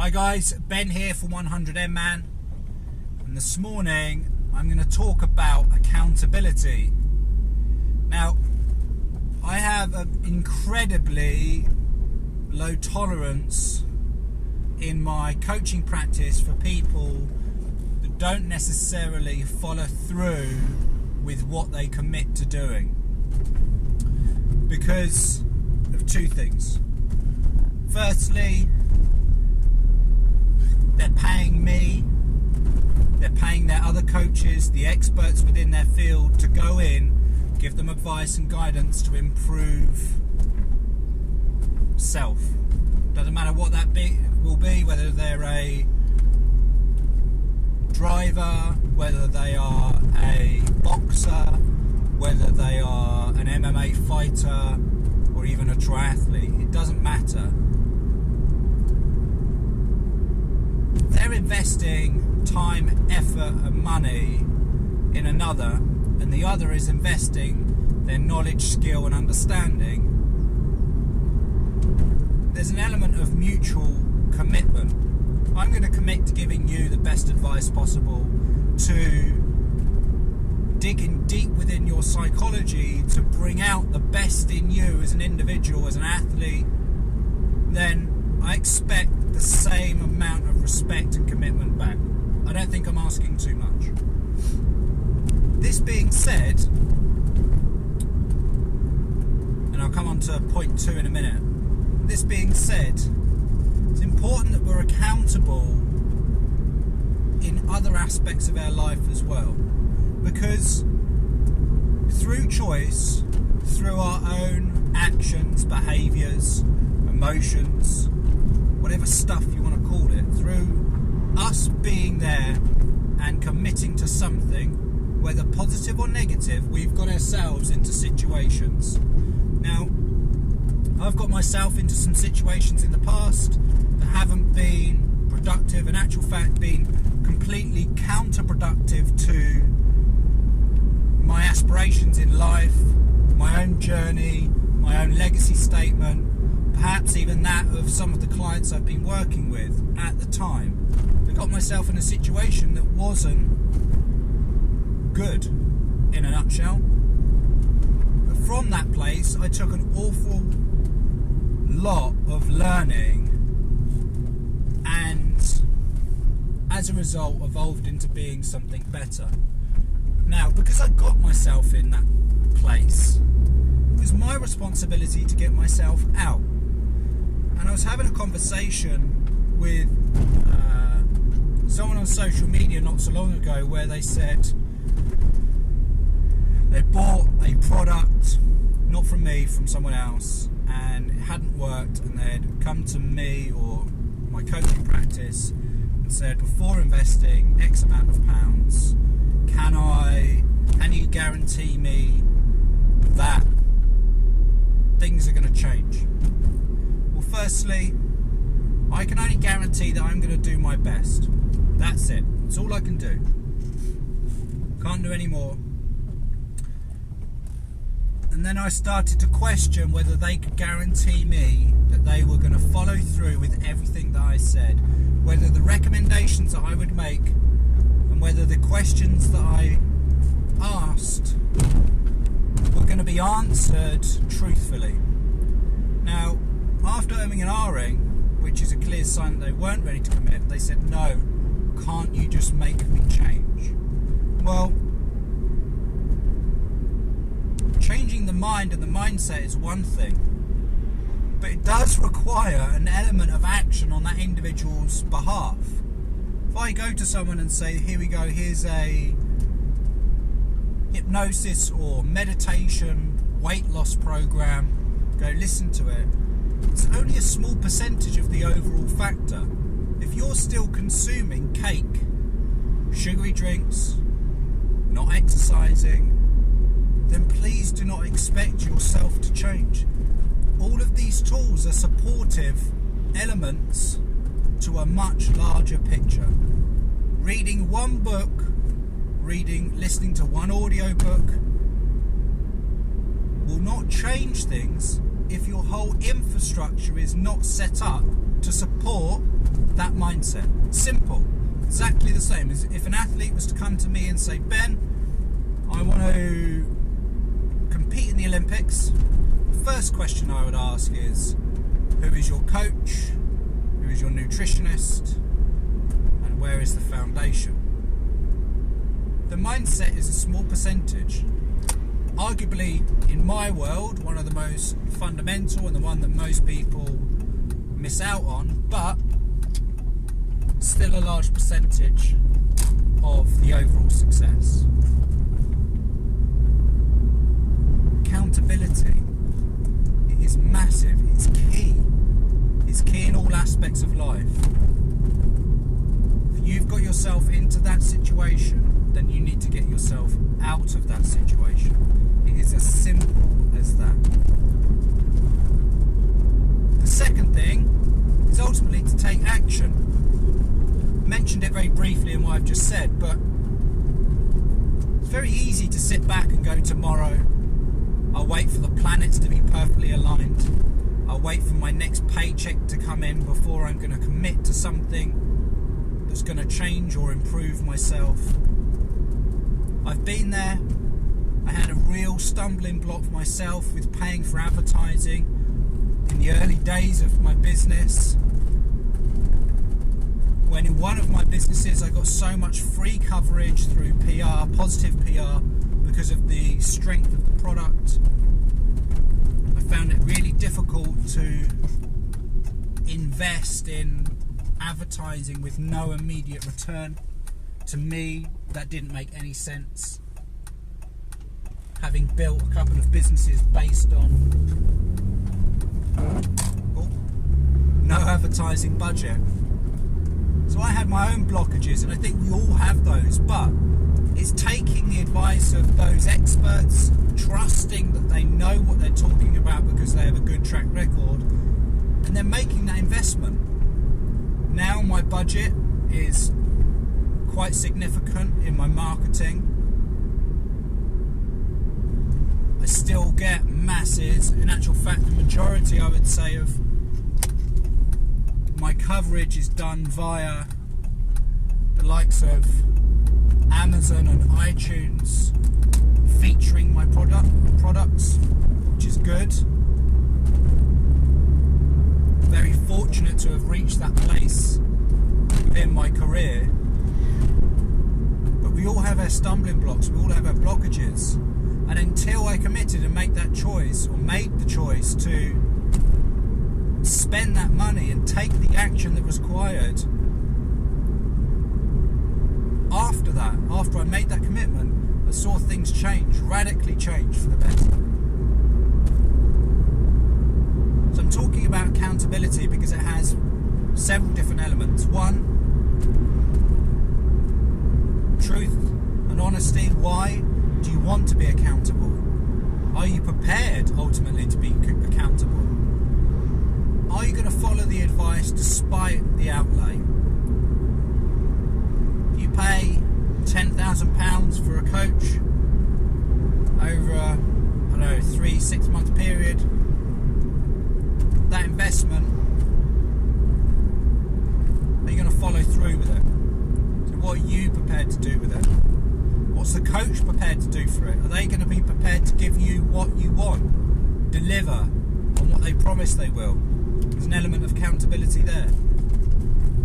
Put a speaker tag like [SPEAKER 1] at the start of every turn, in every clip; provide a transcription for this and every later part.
[SPEAKER 1] Hi guys, Ben here for 100M Man, and this morning I'm going to talk about accountability. Now, I have an incredibly low tolerance in my coaching practice for people that don't necessarily follow through with what they commit to doing, because of two things. Firstly, they're paying me, they're paying their other coaches, the experts within their field, to go in, give them advice and guidance to improve self. Doesn't matter what that will be, whether they're a driver, whether they are a boxer, whether they are an MMA fighter, or even a triathlete. It doesn't matter. They're investing time, effort and money in another, and the other is investing their knowledge, skill and understanding. There's an element of mutual commitment. I'm going to commit to giving you the best advice possible, to digging deep within your psychology to bring out the best in you as an individual, as an athlete. Then I expect the same amount of respect and commitment back. I don't think I'm asking too much. This being said, and I'll come on to point 2 in a minute. This being said, it's important that we're accountable in other aspects of our life as well, because through choice, through our own actions, behaviours, emotions, whatever stuff you want to call it, through us being there and committing to something, whether positive or negative, we've got ourselves into situations. Now, I've got myself into some situations in the past that haven't been productive, in actual fact been completely counterproductive to my aspirations in life, my own journey, my own legacy statement, perhaps even that of some of the clients I've been working with at the time. I got myself in a situation that wasn't good, in a nutshell. But from that place, I took an awful lot of learning, and as a result evolved into being something better. Now, because I got myself in that place, it was my responsibility to get myself out. And I was having a conversation with someone on social media not so long ago, where they said they bought a product, not from me, from someone else, and it hadn't worked, and they'd come to me or my coaching practice and said, before investing X amount of pounds, can you guarantee me that things are going to change? Well, firstly, I can only guarantee that I'm going to do my best. That's it. That's all I can do. Can't do any more. And then I started to question whether they could guarantee me that they were going to follow through with everything that I said, whether the recommendations that I would make and whether the questions that I asked were going to be answered truthfully. Now, after umming and ahhing, which is a clear sign that they weren't ready to commit, they said, no, can't you just make me change? Well, changing the mind and the mindset is one thing, but it does require an element of action on that individual's behalf. If I go to someone and say, here we go, here's a hypnosis or meditation weight loss program, go listen to it, it's only a small percentage of the overall factor. If you're still consuming cake, sugary drinks, not exercising, then please do not expect yourself to change. All of these tools are supportive elements to a much larger picture. Reading one book, listening to one audio book will not change things if your whole infrastructure is not set up to support that mindset. Simple. Exactly the same as if an athlete was to come to me and say, Ben, I want to compete in the Olympics. The first question I would ask is, who is your coach? Who is your nutritionist? And where is the foundation? The mindset is a small percentage. Arguably, in my world, one of the most fundamental and the one that most people miss out on, but still a large percentage of the overall success. Accountability is massive, it's key. It's key in all aspects of life. If you've got yourself into that situation, then you need to get yourself out of that situation. It is as simple as that. The second thing is ultimately to take action. I mentioned it very briefly in what I've just said, but it's very easy to sit back and go, tomorrow I'll wait for the planets to be perfectly aligned. I'll wait for my next paycheck to come in before I'm going to commit to something that's going to change or improve myself. I've been there. I had a real stumbling block myself with paying for advertising in the early days of my business. When in one of my businesses I got so much free coverage through PR, positive PR, because of the strength of the product. I found it really difficult to invest in advertising with no immediate return. To me, that didn't make any sense. Having built a couple of businesses based on no advertising budget. So I had my own blockages, and I think we all have those, but it's taking the advice of those experts, trusting that they know what they're talking about because they have a good track record, and then making that investment. Now my budget is quite significant in my marketing. I still get masses. In actual fact, the majority, I would say, of my coverage is done via the likes of Amazon and iTunes, featuring my products, which is good. Very fortunate to have reached that place within my career. But we all have our stumbling blocks, we all have our blockages. And until I committed and made that choice, or made the choice to spend that money and take the action that was required, after I made that commitment, I saw things change, radically change for the better. So I'm talking about accountability because it has several different elements. One, truth and honesty. Why do you want to be accountable? Are you prepared ultimately to be accountable? Are you going to follow the advice despite the outlay? If you pay £10,000 for a coach over a 3-6 month period, that investment, are you going to follow through with it? So what are you prepared to do with it? What's the coach prepared to do for it? Are they going to be prepared to give you what you want? Deliver on what they promise they will? There's an element of accountability there.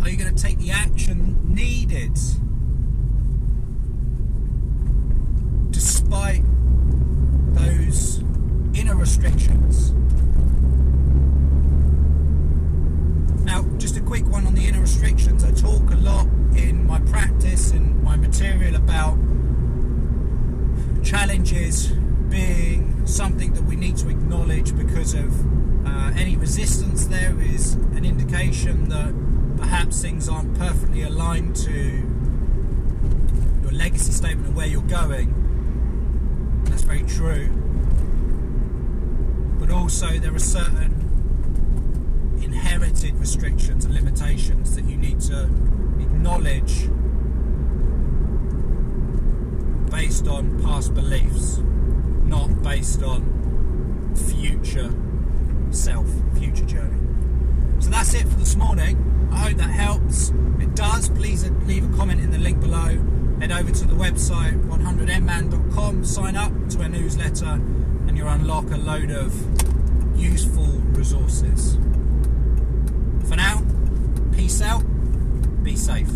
[SPEAKER 1] Are you going to take the action needed despite those inner restrictions? Now, just a quick one on the inner restrictions. I talk a lot in my practice and my material about challenges being something that we need to acknowledge because of any resistance there is an indication that perhaps things aren't perfectly aligned to your legacy statement and where you're going. That's very true. But also there are certain inherited restrictions and limitations that you need to acknowledge based on past beliefs, not based on future journey. So that's it for this morning. I hope that helps. If it does, please leave a comment in the link below. Head over to the website 100mman.com, sign up to our newsletter, and you'll unlock a load of useful resources. For now, peace out, be safe.